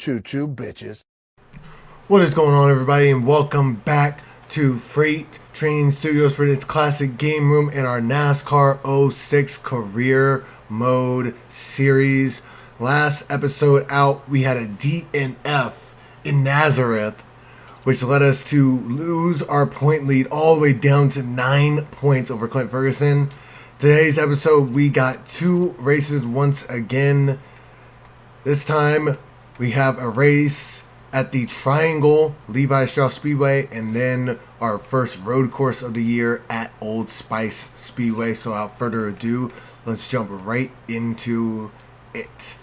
Choo-choo, bitches. What is going on, everybody, and welcome back to Freight Training Studios for its classic game room in our NASCAR 06 career mode series. Last episode out, we had a DNF in Nazareth, which led us to lose our point lead all the way down to 9 points over Clint Ferguson. Today's episode, we got 2 races once again. This time, we have a race at the Triangle Levi Strauss Speedway, and then our first road course of the year at Old Spice Speedway. So without further ado, let's jump right into it.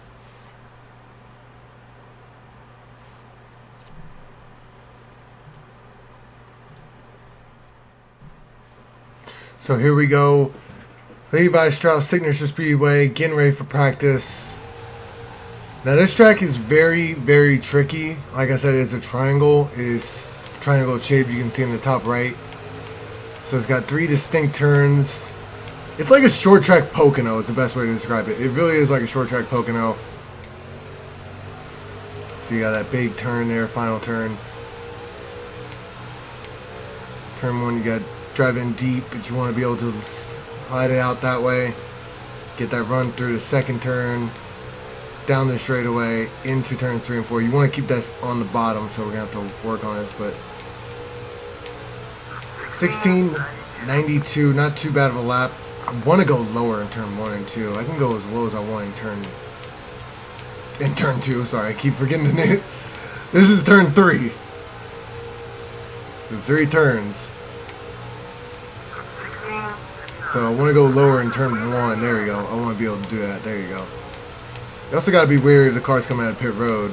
So here we go. Levi Strauss Signature Speedway, getting ready for practice. Now this track is very, very tricky. Like I said, it's a triangle. It is triangle shaped. You can see in the top right. So it's got 3 distinct turns. It's like a short track Pocono. It's the best way to describe it. It really is like a short track Pocono. So you got that big turn there, final turn. Turn 1, you got to drive in deep, but you want to be able to slide it out that way. Get that run through the second turn. Down the straightaway into turns 3 and 4. You want to keep that on the bottom, so we're going to have to work on this. But 16.92, not too bad of a lap. I want to go lower in turn 1 and 2. I can go as low as I want in turn 2. Sorry, I keep forgetting the name. This is turn 3. There's 3 turns. So I want to go lower in turn 1. There we go. I want to be able to do that. There you go. You also got to be wary of the cars coming out of pit road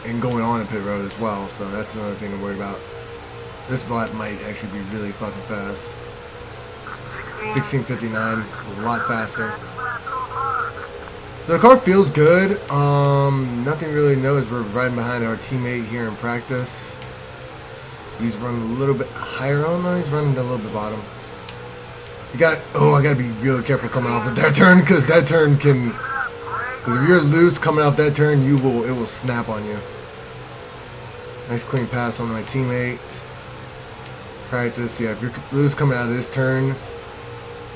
and going on in pit road as well, so that's another thing to worry about. This lap might actually be really fucking fast. 16:59, a lot faster. So the car feels good. Nothing really new as we're riding behind our teammate here in practice. He's running a little bit higher. Oh no, he's running a little bit bottom. I gotta be really careful coming off of that turn, because that turn can. Because if you're loose coming off that turn, it will snap on you. Nice clean pass on my teammate. Practice, yeah. If you're loose coming out of this turn,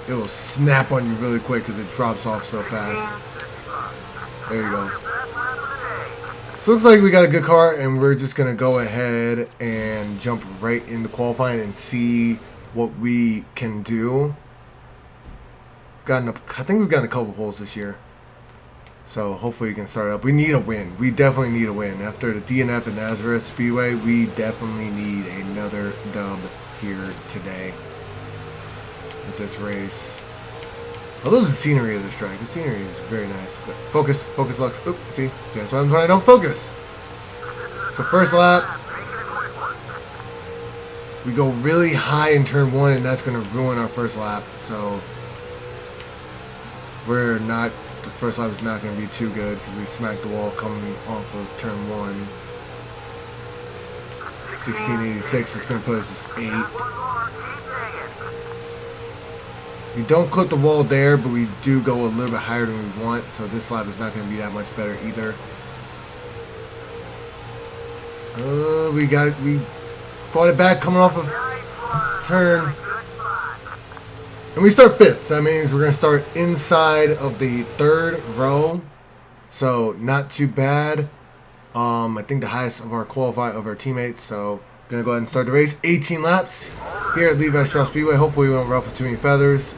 it will snap on you really quick because it drops off so fast. There you go. So looks like we got a good car, and we're just gonna go ahead and jump right into qualifying and see what we can do. I think we've gotten a couple holes this year, so hopefully we can start up. We need a win. We definitely need a win. After the DNF at Nazareth Speedway, we definitely need another dub here today at this race. I love the scenery of this track. The scenery is very nice. But focus, Luxx. Oop, see that's what happens when I don't focus. So first lap, we go really high in turn 1, and that's going to ruin our first lap. So the first lap is not going to be too good because we smacked the wall coming off of turn 1. 16.86, it's going to put us at 8. We don't clip the wall there, but we do go a little bit higher than we want, so this lap is not going to be that much better either. We fought it back coming off of turn. And we start 5th, so that means we're going to start inside of the 3rd row. So not too bad. I think the highest of our teammates. So we're going to go ahead and start the race. 18 laps here at Levi Strauss Speedway. Hopefully we won't ruffle too many feathers.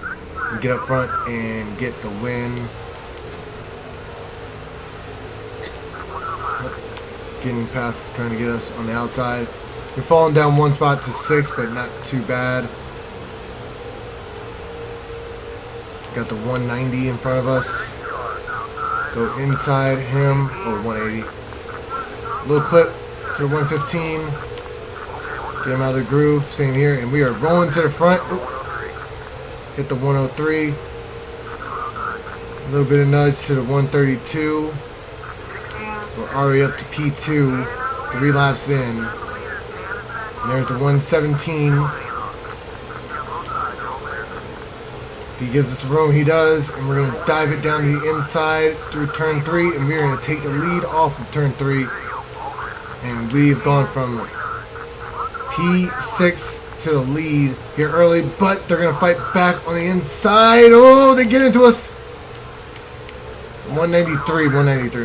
And get up front and get the win. Getting past, trying to get us on the outside. We're falling down 1 spot to 6th, but not too bad. Got the 190 in front of us. Go inside him. Oh, 180. Little clip to 115. Get him out of the groove. Same here. And we are rolling to the front. Oop. Hit the 103. A little bit of nudge to the 132. We're already up to P2. 3 laps in. And there's the 117. He gives us room, he does, and we're going to dive it down the inside through turn 3, and we're going to take the lead off of turn 3. And we've gone from P6 to the lead here early, but they're going to fight back on the inside. Oh, they get into us. 193,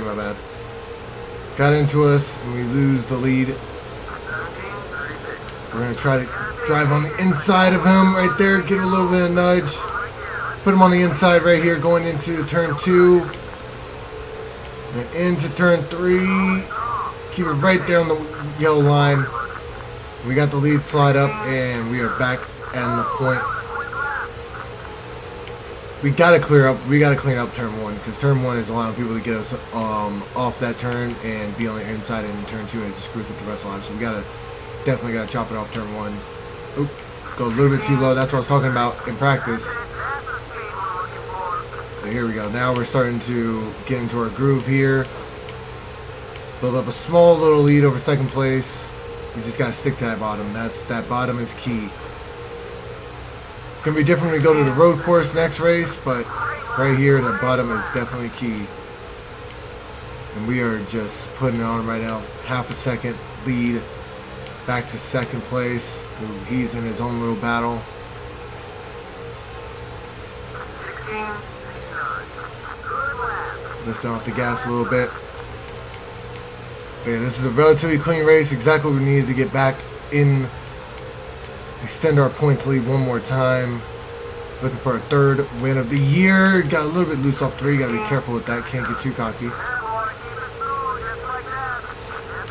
my bad. Got into us, and we lose the lead. We're going to try to drive on the inside of him right there, get a little bit of nudge. Put him on the inside right here, going into turn 2. And into turn 3. Keep it right there on the yellow line. We got the lead slide up, and we are back at the point. We gotta clear up. We gotta clean up turn 1, because turn 1 is allowing people to get us off that turn and be on the inside, and turn 2 and it just screws with the rest of the lap. So we definitely gotta chop it off turn 1. Oop, go a little bit too low. That's what I was talking about in practice. So here we go. Now we're starting to get into our groove here. Build up a small little lead over second place. You just gotta stick to that bottom. That bottom is key. It's gonna be different when we go to the road course next race, but right here, the bottom is definitely key. And we are just putting it on right now. Half a second lead back to second place. He's in his own little battle. Lifting off the gas a little bit. But yeah, this is a relatively clean race. Exactly what we needed to get back in. Extend our points lead one more time. Looking for a third win of the year. Got a little bit loose off 3. Got to be careful with that. Can't get too cocky.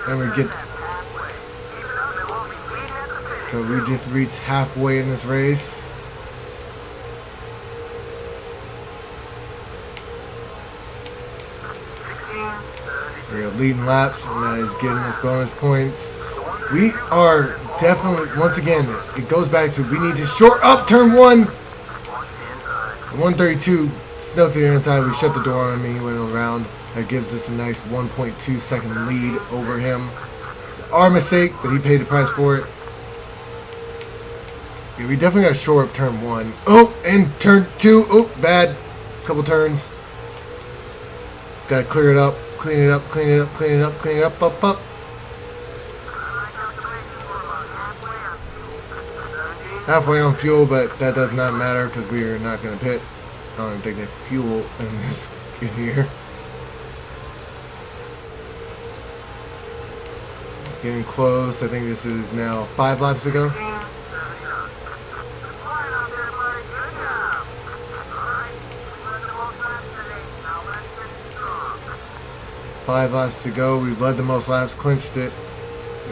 And we get. So we just reached halfway in this race. We're leading laps, and that is getting us bonus points. We are definitely, once again, it goes back to we need to short up turn 1. 132 snuck to the inside. We shut the door on him, and he went around. That gives us a nice 1.2 second lead over him. It's our mistake, but he paid the price for it. Yeah, we definitely got to shore up turn 1. Oh, and turn 2. Oh, bad. Couple turns. Got to clear it up. Clean it up, clean it up, clean it up, clean it up, up. Halfway on fuel, but that does not matter because we are not going to pit. I don't even think they fuel in here. Getting close. I think this is now 5 laps ago. Five laps to go. We've led the most laps, clinched it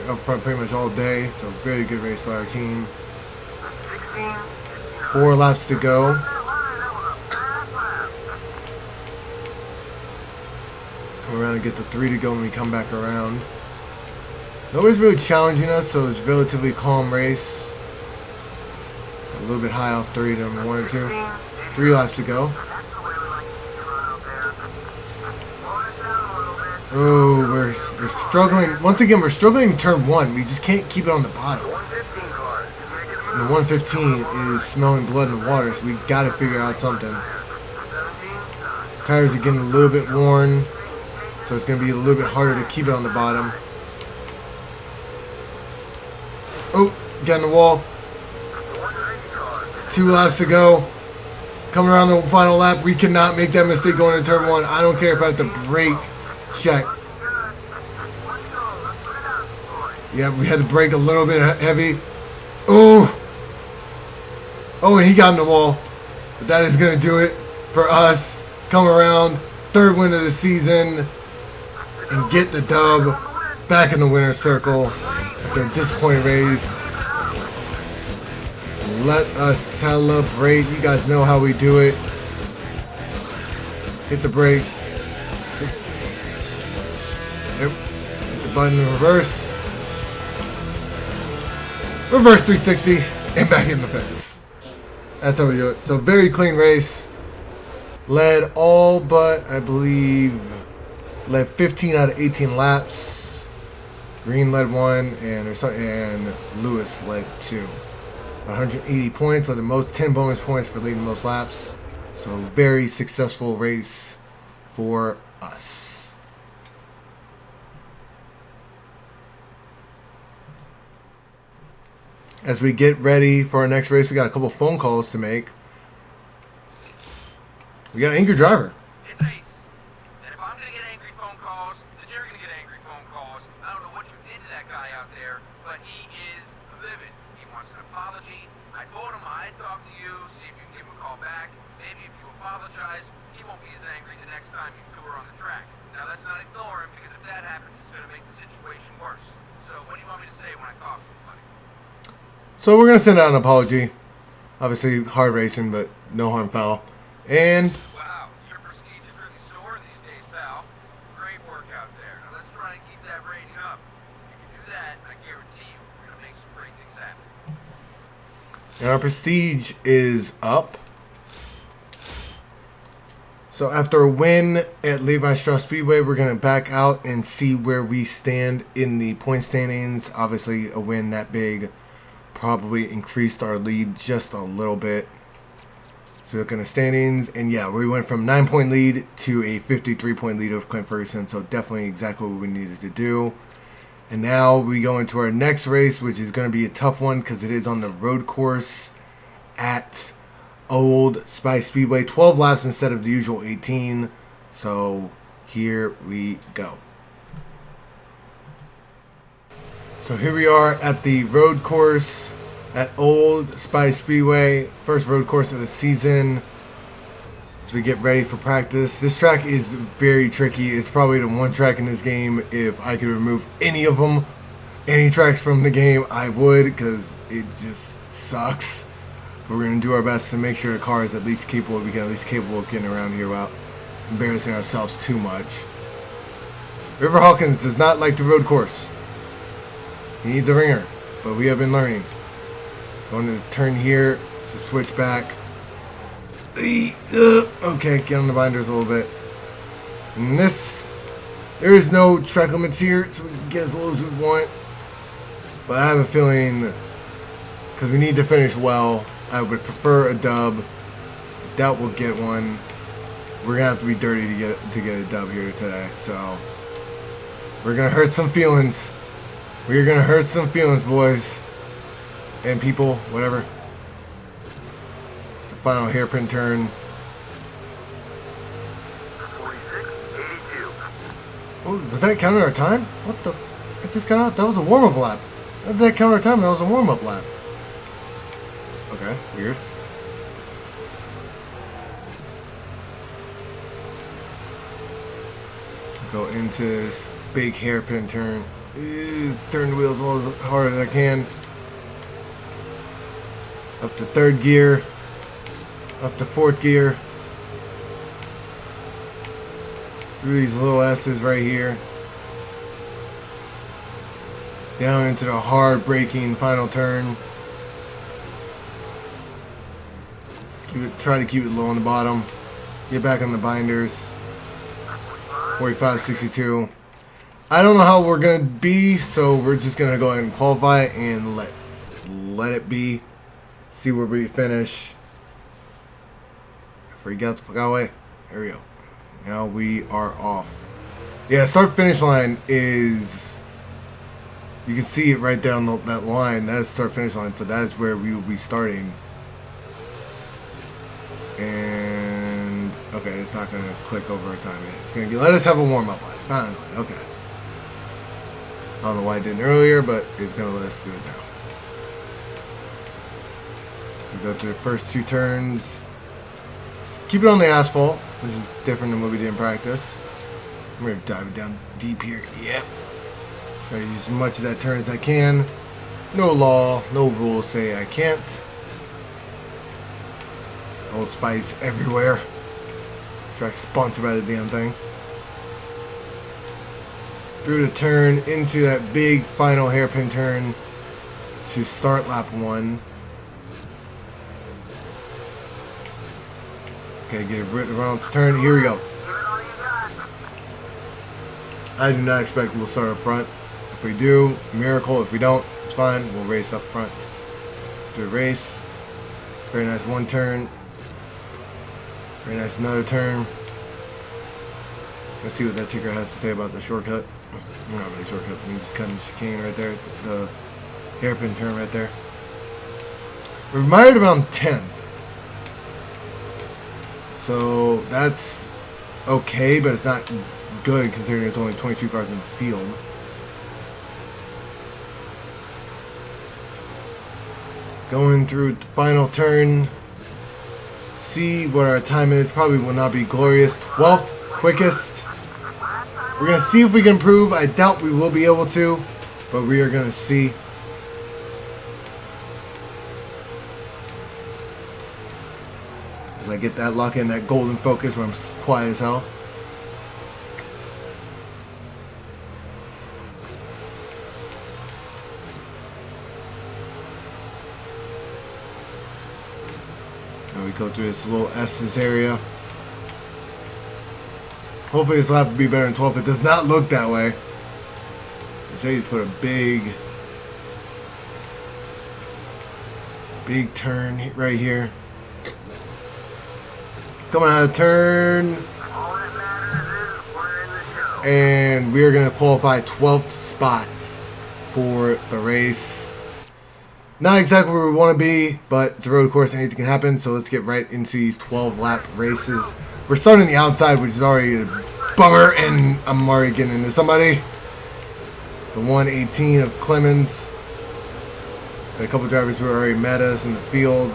up front pretty much all day. So very good race by our team. 4 laps to go. Come around and get the 3 to go when we come back around. Nobody's really challenging us, so it's a relatively calm race. A little bit high off 3 to 1 or 2. 3 laps to go. Oh, we're struggling. Once again, we're struggling in turn 1. We just can't keep it on the bottom. And the 115 is smelling blood in the water, so we got to figure out something. Tires are getting a little bit worn, so it's going to be a little bit harder to keep it on the bottom. Oh, got in the wall. 2 laps to go. Coming around the final lap, we cannot make that mistake going into turn 1. I don't care if I have to brake. Check. Yeah, we had to brake a little bit heavy. Oh! Oh, and he got in the wall. But that is going to do it for us. Come around. 3rd win of the season. And get the dub. Back in the winner's circle. After a disappointing race. Let us celebrate. You guys know how we do it. Hit the brakes. Yep. Hit the button in reverse. Reverse 360 and back in the fence. That's how we do it. So very clean race. Led all but, I believe, led 15 out of 18 laps. Green led 1 and Lewis led 2. 180 points, or the most 10 bonus points for leading most laps. So very successful race for us. As we get ready for our next race, we got a couple phone calls to make. We got an angry driver. It's Ace. And if I'm going to get angry phone calls, then you're going to get angry phone calls. I don't know what you did to that guy out there, but he is livid. He wants an apology. I told him I'd talk to you, see if you can give him a call back. Maybe if you apologize, he won't be as angry the next time you tour on the track. Now, let's not ignore him, because if that happens, it's going to make the situation worse. So what do you want me to say when I talk to him, buddy? So we're going to send out an apology. Obviously, hard racing, but no harm foul. And Wow, your prestige is really soaring these days, pal. Great work out there. Now let's try and keep that rating up. If you can do that, I guarantee you we're going to make some great things happen. And our prestige is up. So after a win at Levi Strauss Speedway, we're going to back out and see where we stand in the point standings. Obviously, a win that big probably increased our lead just a little bit. So looking at standings, and yeah, we went from 9-point lead to a 53-point lead of Clint Ferguson. So definitely exactly what we needed to do. And now we go into our next race, which is going to be a tough one because it is on the road course at Old Spice Speedway. 12 laps instead of the usual 18. So here we go. So here we are at the road course at Old Spice Speedway. First road course of the season. As we get ready for practice. This track is very tricky. It's probably the one track in this game, if I could remove any of them, any tracks from the game, I would, because it just sucks. But we're going to do our best to make sure the car is at least capable, we can at least capable of getting around here without embarrassing ourselves too much. River Hawkins does not like the road course. He needs a ringer, but we have been learning. It's going to turn here to switch back. Okay, get on the binders a little bit. And this, there is no track limits here, so we can get as low as we want. But I have a feeling, because we need to finish well, I would prefer a dub. Doubt we'll get one. We're gonna have to be dirty to get a dub here today. So we're gonna hurt some feelings. We're gonna hurt some feelings, boys and people, whatever. The final hairpin turn. 46.82. Oh, was that counting our time? What the? It just got out. That was a warm-up lap. How did that count our time? That was a warm-up lap. Okay, weird. So go into this big hairpin turn. Turn the wheels as hard as I can. Up to third gear. Up to fourth gear. Through these little S's right here. Down into the hard braking final turn. Try to keep it low on the bottom. Get back on the binders. 45.62. I don't know how we're gonna be, so we're just gonna go ahead and qualify and let it be. See where we finish. Freak out the fuck out away. There we go. Now we are off. Yeah, start finish line is, you can see it right there on that line. That is start finish line, so that is where we will be starting. And okay, it's not gonna click over our time yet. It's gonna let us have a warm up line. Finally, okay. I don't know why I didn't earlier, but it's gonna let us do it now. So go through the first two turns. Keep it on the asphalt, which is different than what we did in practice. I'm gonna dive it down deep here. Yep. Try to use as much of that turn as I can. No law, no rules say I can't. It's Old Spice everywhere. Track sponsored by the damn thing. Through the turn into that big final hairpin turn to start lap 1. Okay, get it around the turn. Here we go. I do not expect we'll start up front. If we do, miracle. If we don't, it's fine. We'll race up front. Do a race. Very nice one turn. Very nice another turn. Let's see what that ticker has to say about the shortcut. Not really shortcut, but we just cut the chicane right there. The hairpin turn right there. We're mired around 10th. So that's okay, but it's not good considering there's only 22 cars in the field. Going through the final turn. See what our time is. Probably will not be glorious. 12th quickest. We're going to see if we can improve. I doubt we will be able to, but we are going to see. As I get that lock in, that golden focus where I'm quiet as hell. Now we go through this little S's area. Hopefully this lap will be better than 12. It does not look that way. Mercedes put a big turn right here. Coming out of turn. And we are going to qualify 12th spot for the race. Not exactly where we want to be, but it's a road course, anything can happen. So let's get right into these 12 lap races. We're starting the outside, which is already a bummer, and I'm already getting into somebody. The 118 of Clemens. Got a couple drivers who already met us in the field.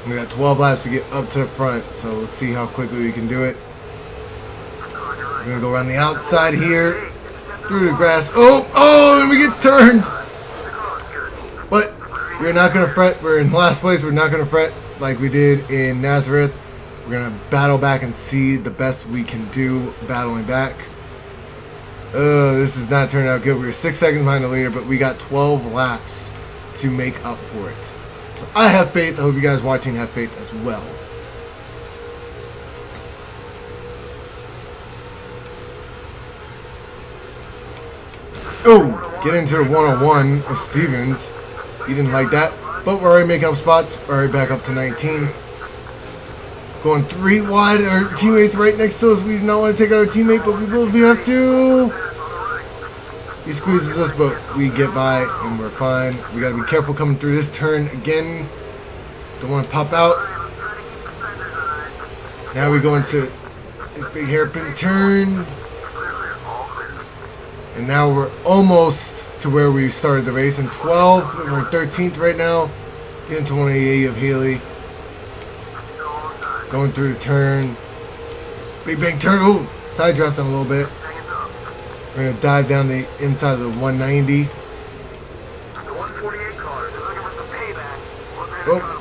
We got 12 laps to get up to the front, so let's see how quickly we can do it. We're going to go around the outside here, through the grass. Oh, and we get turned. But we're not going to fret. We're in last place. We're not going to fret like we did in Nazareth. We're going to battle back and see the best we can do battling back. This is not turning out good. We were 6 seconds behind the leader, but we got 12 laps to make up for it. So I have faith. I hope you guys watching have faith as well. Oh, get into the 101 of Stevens. He didn't like that. But we're already making up spots. Already back up to 19. Going 3 wide. Our teammate's right next to us. We do not want to take out our teammate, but we will if we have to. He squeezes us, but we get by and we're fine. We got to be careful coming through this turn again. Don't want to pop out. Now we go into this big hairpin turn. And now we're almost to where we started the race in 12th, and we're 13th right now. Getting to 188 of Haley. Going through the turn. Big turn. Oh, side drafting a little bit. We're going to dive down the inside of the 190. Oh.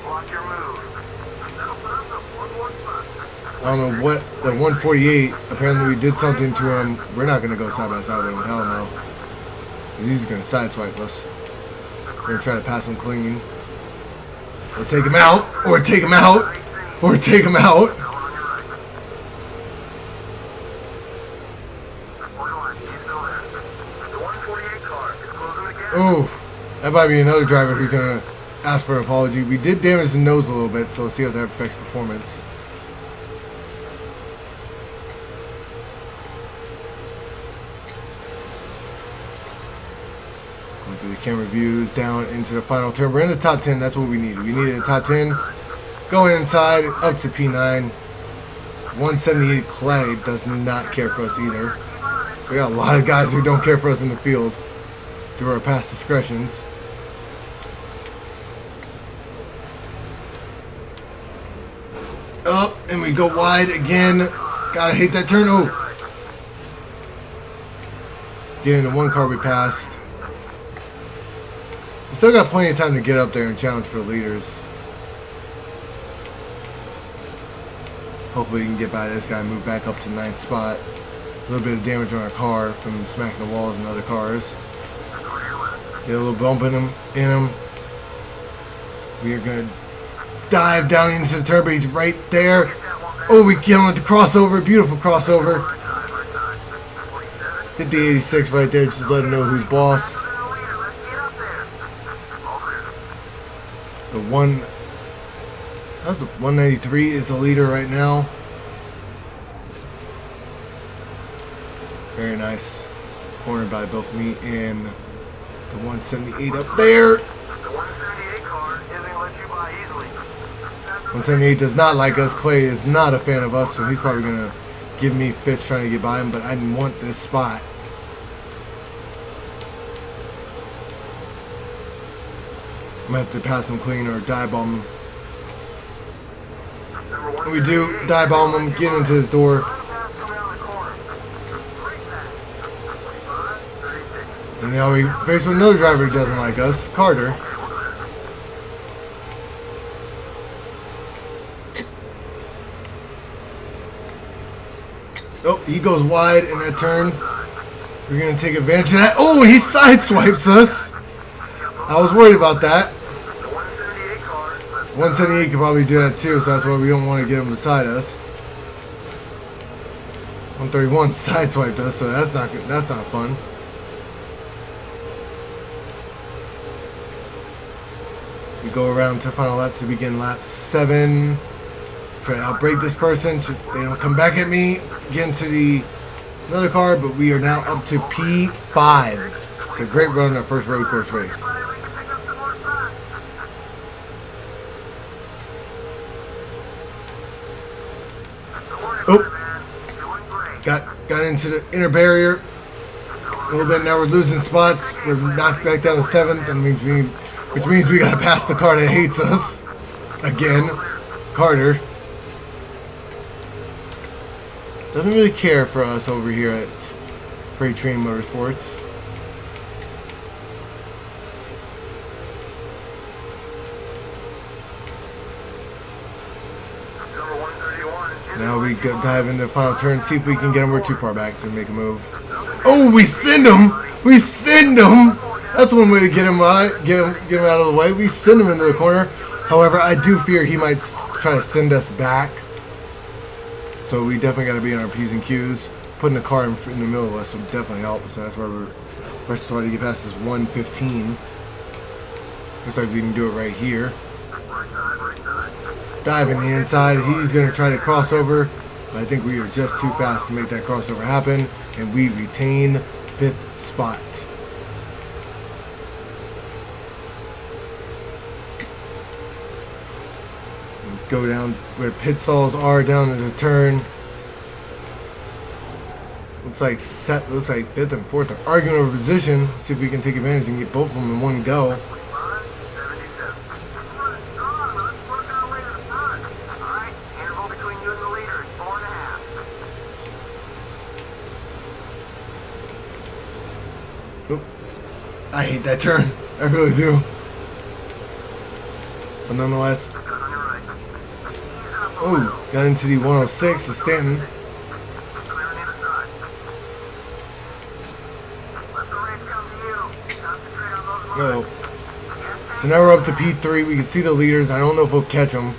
I don't know what, the 148, apparently we did something to him. We're not going to go side by side with him, hell no. He's going to sideswipe us. We're going to try to pass him clean. Or take him out, or take him out, or take him out. Ooh, that might be another driver who's going to ask for an apology. We did damage the nose a little bit, so let's see how that affects performance. Going through the camera views, down into the final turn. We're in the top 10, that's what we needed. We needed a top 10. Going inside, up to P9. 178 Clay does not care for us either. We got a lot of guys who don't care for us in the field through our past discretions. Up, and we go wide again. Gotta hate that turn. Oh. Get into one car we passed. We still got plenty of time to get up there and challenge for the leaders. Hopefully we can get by this guy and move back up to 9th spot. A little bit of damage on our car from smacking the walls and other cars. Get a little bump in him. We are going to dive down into the turn, but he's right there. Oh, we get him with the crossover. Beautiful crossover. Hit the 86 right there. Just let him know who's boss. That's 193 is the leader right now. Very nice. Cornered by both me and the 178 up there. The 178 car isn't gonna let you by easily. 178 does not like us. Clay is not a fan of us, so he's probably going to give me fits trying to get by him, but I didn't want this spot. I'm going to have to pass him clean or dive bomb him. We do dive bomb him, get into his door. And now we face with another driver who doesn't like us, Carter. Oh, he goes wide in that turn. We're going to take advantage of that. Oh, he sideswipes us. I was worried about that. 178 could probably do that too, so that's why we don't want to get him beside us. 131 sideswiped us, so that's not good. That's not fun. We go around to final lap to begin lap 7. Try to outbrake this person so they don't come back at me. Get into another car, but we are now up to P5. It's a great run in our first road course race. Oh, got into the inner barrier a little bit. Now we're losing spots. We're knocked back down to 7th, which means we got to pass the car that hates us again, Carter. Doesn't really care for us over here at Freight Train Motorsports. Now we go dive into the final turn, see if we can get him. We're too far back to make a move. Oh, we send him! We send him! That's one way to get him out of the way. We send him into the corner. However, I do fear he might try to send us back. So we definitely got to be on our P's and Q's. Putting the car in the middle of us would definitely help. So that's why we're first trying to get past this 115. Looks like we can do it right here. Dive in the inside. He's going to try to cross over, but I think we are just too fast to make that crossover happen, and we retain 5th spot. Go down where pit stalls are down in the turn. Looks like 5th and 4th are arguing over position. See if we can take advantage and get both of them in one go. Oop. I hate that turn. I really do. But nonetheless. Oh, got into the 106 of Stanton. Go. So now we're up to P3. We can see the leaders. I don't know if we'll catch them.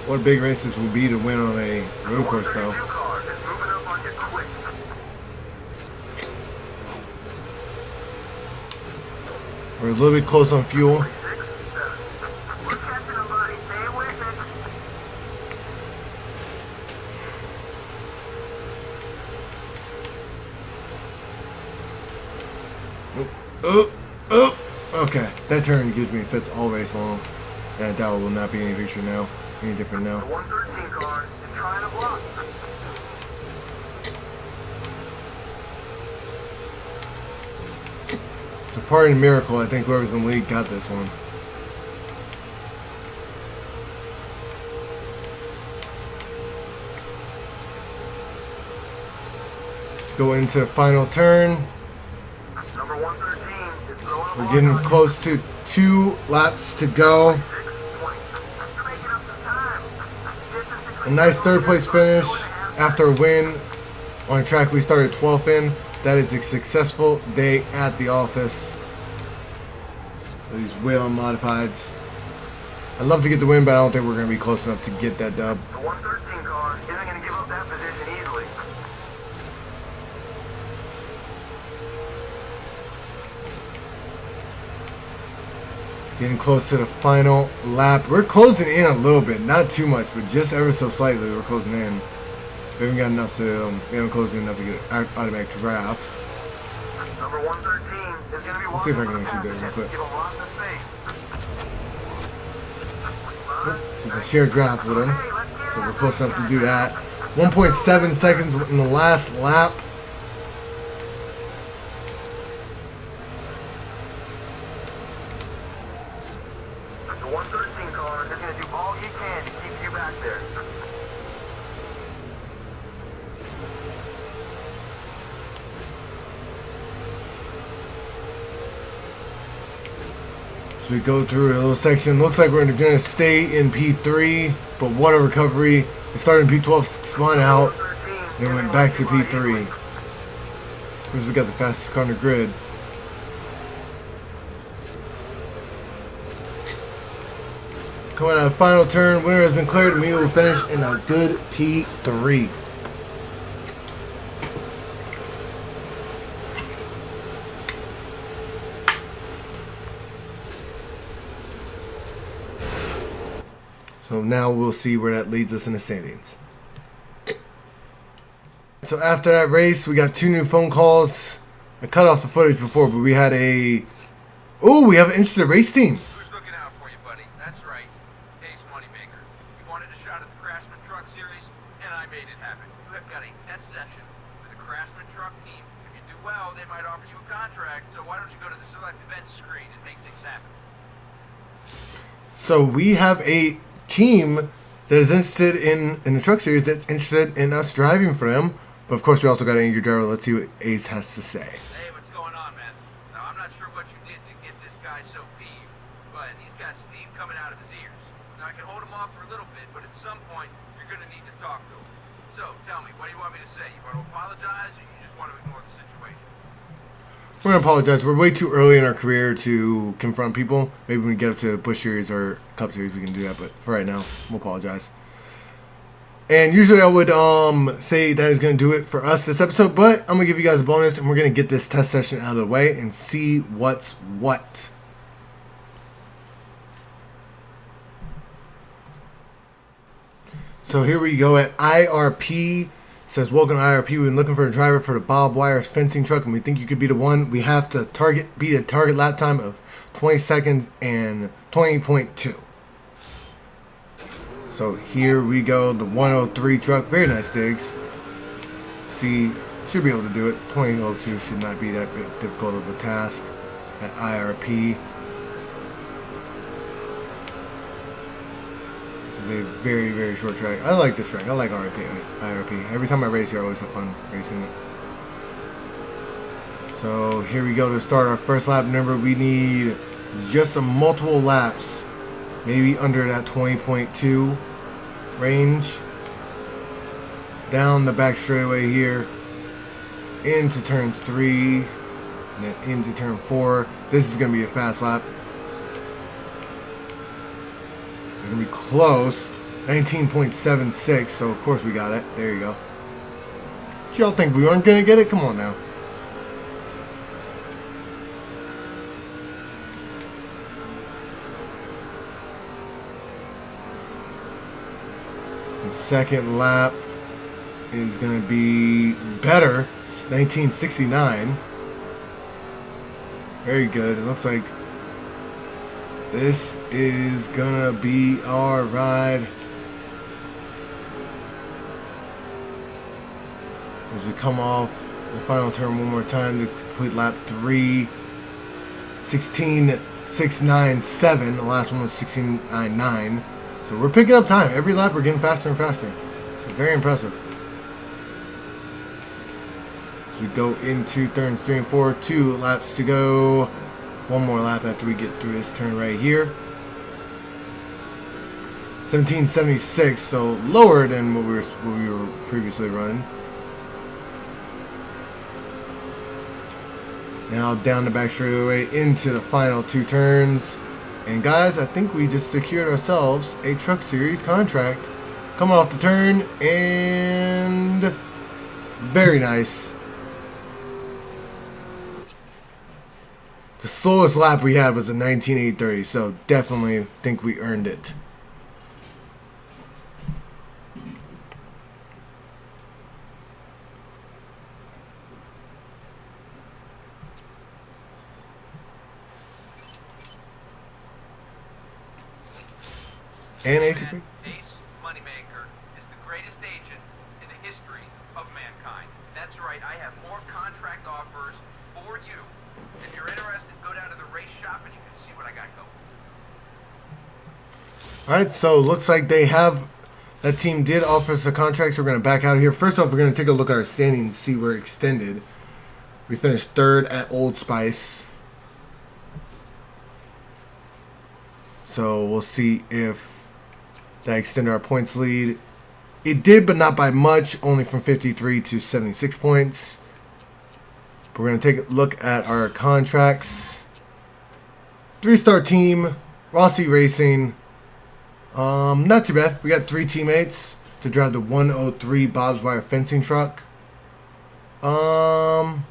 What big race this will be to win on a road course, though. We're a little bit close on fuel. Oh, okay. That turn gives me fits all race long. And that will not be any feature now. Any different now. The 113 car is trying to block. So pardon miracle, I think whoever's in the lead got this one. Let's go into the final turn. Number 113 is throwing. We're getting close to 2 laps to go. A nice 3rd place finish after a win on a track we started 12th in. That is a successful day at the office. These whale modifieds. I'd love to get the win, but I don't think we're going to be close enough to get that dub. The 113 car isn't going to give up that position easily. Let's Getting close to the final lap. We're closing in a little bit, not too much, but just ever so slightly. We're closing in. We haven't got enough to. We haven't closed in enough to get an automatic draft. Number 113 is going to be. Let's see if I can actually do it real quick. We can share draft with him, so we're close enough to do that. 1.7 seconds in the last lap. The 113 car is going to do all you can to keep you back there. So we go through a little section. Looks like we're going to stay in P3, but what a recovery. We started in P12, spun out, then went back to P3. First, we got the fastest car on the grid. Coming out of the final turn, winner has been cleared, and we will finish in a good P3. So now we'll see where that leads us in the standings. So after that race, we got 2 new phone calls. I cut off the footage before, but we had a... Oh, we have an interested race team. Who's looking out for you, buddy? That's right. Ace Moneymaker. You wanted a shot at the Craftsman Truck Series, and I made it happen. You have got a test session with the Craftsman Truck team. If you do well, they might offer you a contract, so why don't you go to the select events screen and make things happen? So we have a team that is interested in the truck series that's interested in us driving for them. But of course, we also got an angry driver. Let's see what Ace has to say. Hey, what's going on, man? Now, I'm not sure what you did to get this guy so peeved, but he's got steam coming out of his ears. Now, I can hold him off for a little bit, but at some point, you're going to need to talk to him. So, tell me, what do you want me to say? You want to apologize, or you just want to ignore the situation? We're going to apologize. We're way too early in our career to confront people. Maybe when we get up to Busch Series or Cup Series, we can do that. But for right now, we'll apologize. And usually I would say that is going to do it for us this episode. But I'm going to give you guys a bonus, and we're going to get this test session out of the way and see what's what. So here we go at IRP. Says, welcome to IRP. We've been looking for a driver for the Bob Wires fencing truck, and we think you could be the one. We have to beat a target lap time of 20 seconds and 20.2. So here we go, the 103 truck. Very nice digs. See, should be able to do it. 20.02 should not be that difficult of a task at IRP. This is a very, very short track. I like this track. I like IRP. Every time I race here, I always have fun racing it. So here we go to start our first lap. Remember, we need just a multiple laps, maybe under that 20.2 range. Down the back straightaway here, into turns 3, and then into turn 4. This is going to be a fast lap. We're going to be close. 19.76, so of course we got it. There you go. Did y'all think we weren't going to get it? Come on now. And second lap is going to be better. 1969. Very good. It looks like this is gonna be our ride as we come off the final turn one more time to complete lap 3. 16.697. The last one was 16.99. So we're picking up time. Every lap we're getting faster and faster. So very impressive. As we go into turns 3 and 4, 2 laps to go. One more lap after we get through this turn right here. 17.76, so lower than what we were previously running. Now down the back straightaway into the final 2 turns. And guys, I think we just secured ourselves a Truck Series contract. Coming off the turn, and very nice. The slowest lap we had was a 19.830, so definitely think we earned it. And Ace Moneymaker is the greatest agent in the history of mankind. That's right, I have more contract offers for you. If you're interested, go down to the race shop and you can see what I got going. Alright, so looks like that team did offer us a contract, so we're going to back out of here. First off, we're going to take a look at our standings, see we're extended. We finished third at Old Spice. So we'll see if that extended our points lead. It did, but not by much, only from 53 to 76 points. But we're going to take a look at our contracts. 3-star team, Rossi Racing. Not too bad. We got 3 teammates to drive the 103 Bob's Wire fencing truck. And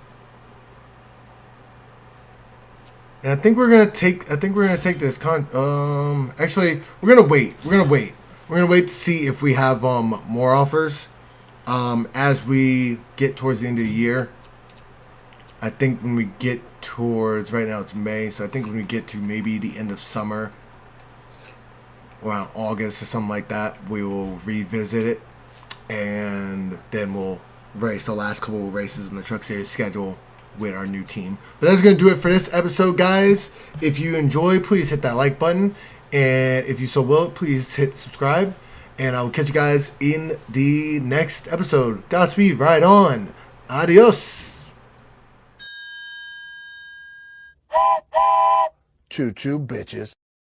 I think we're gonna take this actually we're gonna wait. We're gonna wait to see if we have more offers as we get towards the end of the year. I think when we get towards, right now it's May, so I think when we get to maybe the end of summer, around August or something like that, we will revisit it, and then we'll race the last couple of races in the Truck Series schedule with our new team. But that's going to do it for this episode, guys. If you enjoyed, please hit that like button, and if you so will, please hit subscribe, and I will catch you guys in the next episode. Godspeed, ride on, adios. Choo choo, bitches.